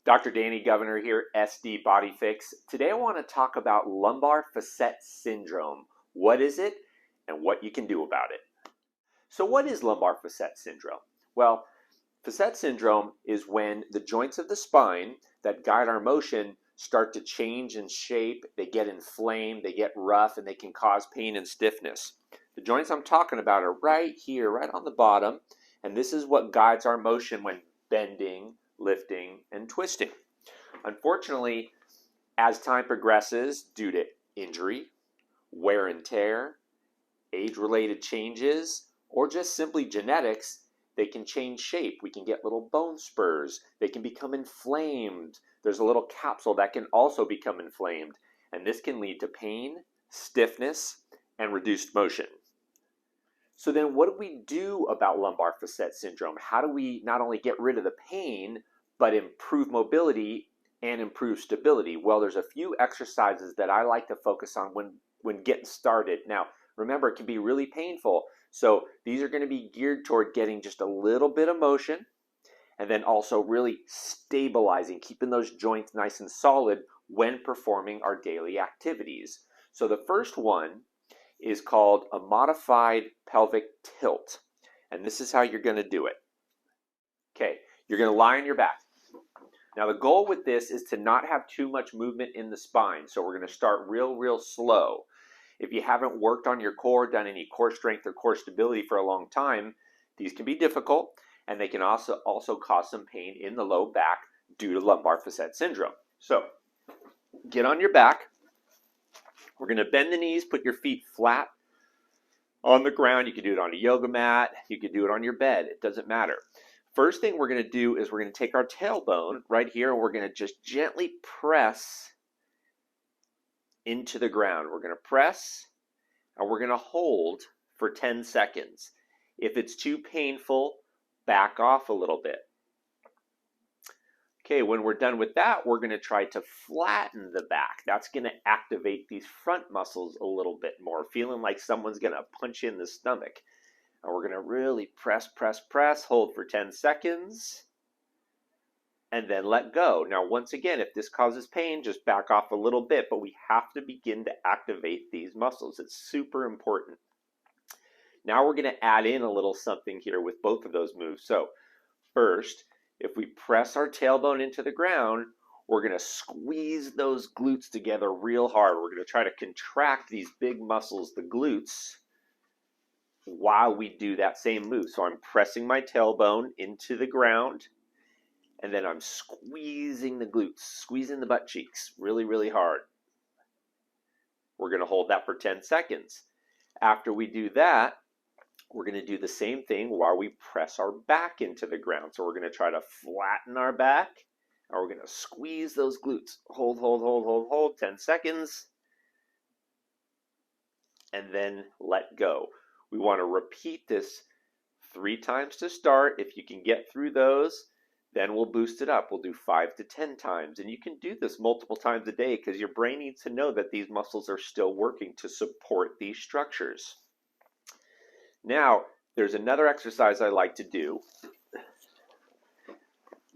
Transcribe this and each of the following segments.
Dr. Danny Governor here, SD Body Fix. Today I want to talk about lumbar facet syndrome. What is it and what you can do about it? So what is lumbar facet syndrome? Well, facet syndrome is when the joints of the spine that guide our motion start to change in shape, they get inflamed, they get rough, and they can cause pain and stiffness. The joints I'm talking about are right here, right on the bottom, and this is what guides our motion when bending, lifting, and twisting. Unfortunately, as time progresses, due to injury, wear and tear, age-related changes, or just simply genetics, they can change shape. We can get little bone spurs. They can become inflamed. There's a little capsule that can also become inflamed, and this can lead to pain, stiffness, and reduced motion. So then what do we do about lumbar facet syndrome? How do we not only get rid of the pain, but improve mobility and improve stability? Well, there's a few exercises that I like to focus on when getting started. Now, remember, it can be really painful. So these are going to be geared toward getting just a little bit of motion and then also really stabilizing, keeping those joints nice and solid when performing our daily activities. So the first one is called a modified pelvic tilt. And this is how you're going to do it. Okay, you're going to lie on your back. Now the goal with this is to not have too much movement in the spine. So we're going to start real slow. If you haven't worked on your core, done any core strength or core stability for a long time, these can be difficult, and they can also cause some pain in the low back due to lumbar facet syndrome. So get on your back. We're going to bend the knees, put your feet flat on the ground. You can do it on a yoga mat. You can do it on your bed. It doesn't matter. First thing we're going to do is we're going to take our tailbone right here, and we're going to just gently press into the ground. We're going to press, and we're going to hold for 10 seconds. If it's too painful, back off a little bit. Okay, when we're done with that, we're going to try to flatten the back. That's going to activate these front muscles a little bit more, feeling like someone's going to punch you in the stomach. And we're going to really press, hold for 10 seconds, and then let go. Now, once again, if this causes pain, just back off a little bit, but we have to begin to activate these muscles. It's super important. Now we're going to add in a little something here with both of those moves. So first, if we press our tailbone into the ground, we're going to squeeze those glutes together real hard. We're going to try to contract these big muscles, the glutes, while we do that same move. So I'm pressing my tailbone into the ground, and then I'm squeezing the glutes, squeezing the butt cheeks really hard. We're going to hold that for 10 seconds. After we do that, we're going to do the same thing while we press our back into the ground. So we're going to try to flatten our back, and we're going to squeeze those glutes. Hold, 10 seconds, and then let go. We want to repeat this 3 times to start. If you can get through those, then we'll boost it up. We'll do 5 to 10 times. And you can do this multiple times a day because your brain needs to know that these muscles are still working to support these structures. Now, there's another exercise I like to do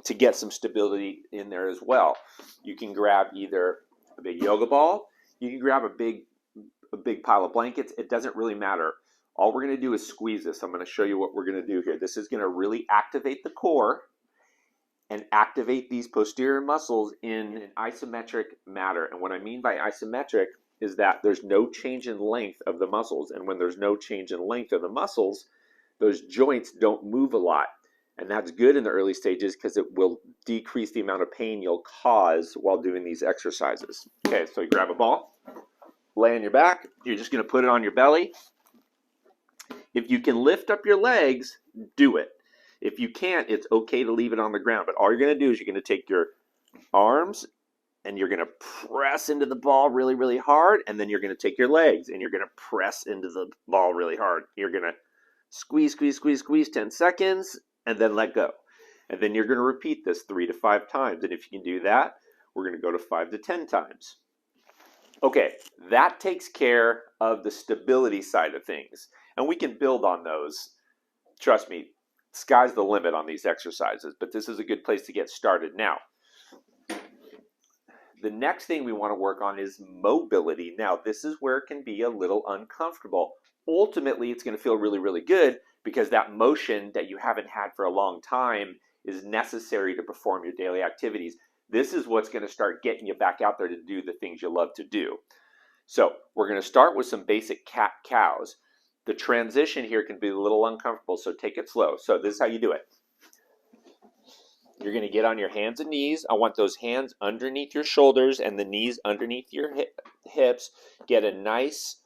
to get some stability in there as well. You can grab either a big yoga ball, you can grab a big pile of blankets. It doesn't really matter. All we're going to do is squeeze this. I'm going to show you what we're going to do here. This is going to really activate the core and activate these posterior muscles in an isometric manner. And what I mean by isometric is that there's no change in length of the muscles. And when there's no change in length of the muscles, those joints don't move a lot. And that's good in the early stages because it will decrease the amount of pain you'll cause while doing these exercises. Okay, so you grab a ball, lay on your back. You're just going to put it on your belly. If you can lift up your legs, do it. If you can't, it's okay to leave it on the ground. But all you're going to do is you're going to take your arms and you're going to press into the ball really hard. And then you're going to take your legs and you're going to press into the ball really hard. You're going to squeeze 10 seconds and then let go. And then you're going to repeat this 3 to 5 times. And if you can do that, we're going to go to 5 to 10 times. Okay, that takes care of the stability side of things. And we can build on those. Trust me, sky's the limit on these exercises, but this is a good place to get started. Now, The next thing we want to work on is mobility. Now, this is where it can be a little uncomfortable. Ultimately, it's going to feel really, really good because that motion that you haven't had for a long time is necessary to perform your daily activities. This is what's going to start getting you back out there to do the things you love to do. So we're going to start with some basic cat-cows. The transition here can be a little uncomfortable, so take it slow. So this is how you do it. You're going to get on your hands and knees. I want those hands underneath your shoulders and the knees underneath your hips. Get a nice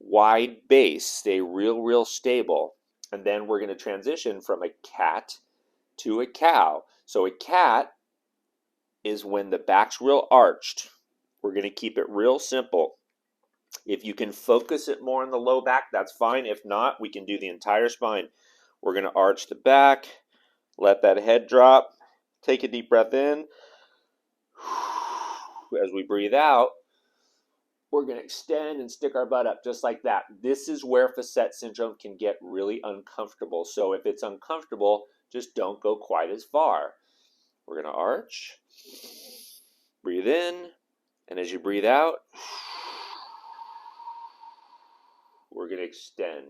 wide base. Stay real stable. And then we're going to transition from a cat to a cow. So a cat is when the back's real arched. We're going to keep it real simple. If you can focus it more on the low back, that's fine. If not, we can do the entire spine. We're going to arch the back, let that head drop. Take a deep breath in. As we breathe out, we're going to extend and stick our butt up just like that. This is where facet syndrome can get really uncomfortable. So if it's uncomfortable, just don't go quite as far. We're going to arch, breathe in, and as you breathe out, we're going to extend.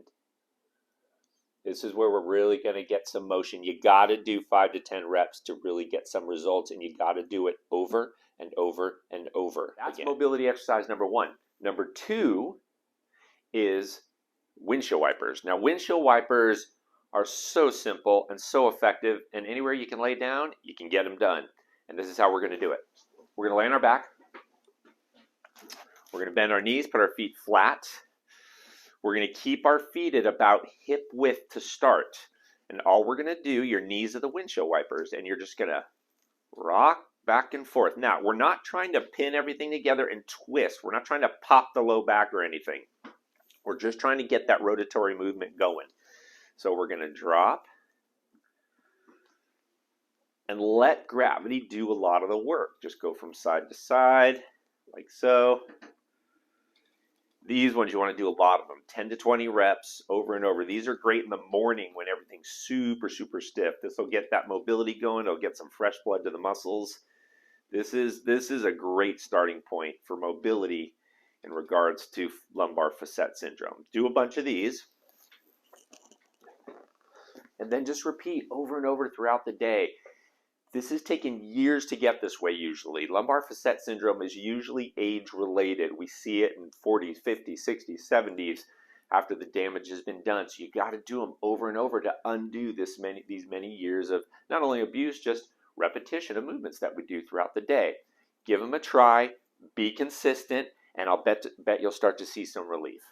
This is where we're really going to get some motion. You got to do 5 to 10 reps to really get some results, and you got to do it over and over and over. That's mobility exercise number 1. Number 2 is windshield wipers. Now, windshield wipers are so simple and so effective, and anywhere you can lay down, you can get them done. And this is how we're going to do it. We're going to lay on our back. We're going to bend our knees, put our feet flat. We're going to keep our feet at about hip width to start. And all we're going to do, your knees are the windshield wipers, and you're just going to rock back and forth. Now, we're not trying to pin everything together and twist. We're not trying to pop the low back or anything. We're just trying to get that rotatory movement going. So we're going to drop and let gravity do a lot of the work. Just go from side to side, like so. These ones, you want to do a lot of them, 10 to 20 reps over and over. These are great in the morning when everything's super stiff. This will get that mobility going. It'll get some fresh blood to the muscles. This is a great starting point for mobility in regards to lumbar facet syndrome. Do a bunch of these. And then just repeat over and over throughout the day. This has taken years to get this way usually. Lumbar facet syndrome is usually age-related. We see it in 40s, 50s, 60s, 70s after the damage has been done. So you got to do them over and over to undo these many years of not only abuse, just repetition of movements that we do throughout the day. Give them a try, be consistent, and I'll bet you'll start to see some relief.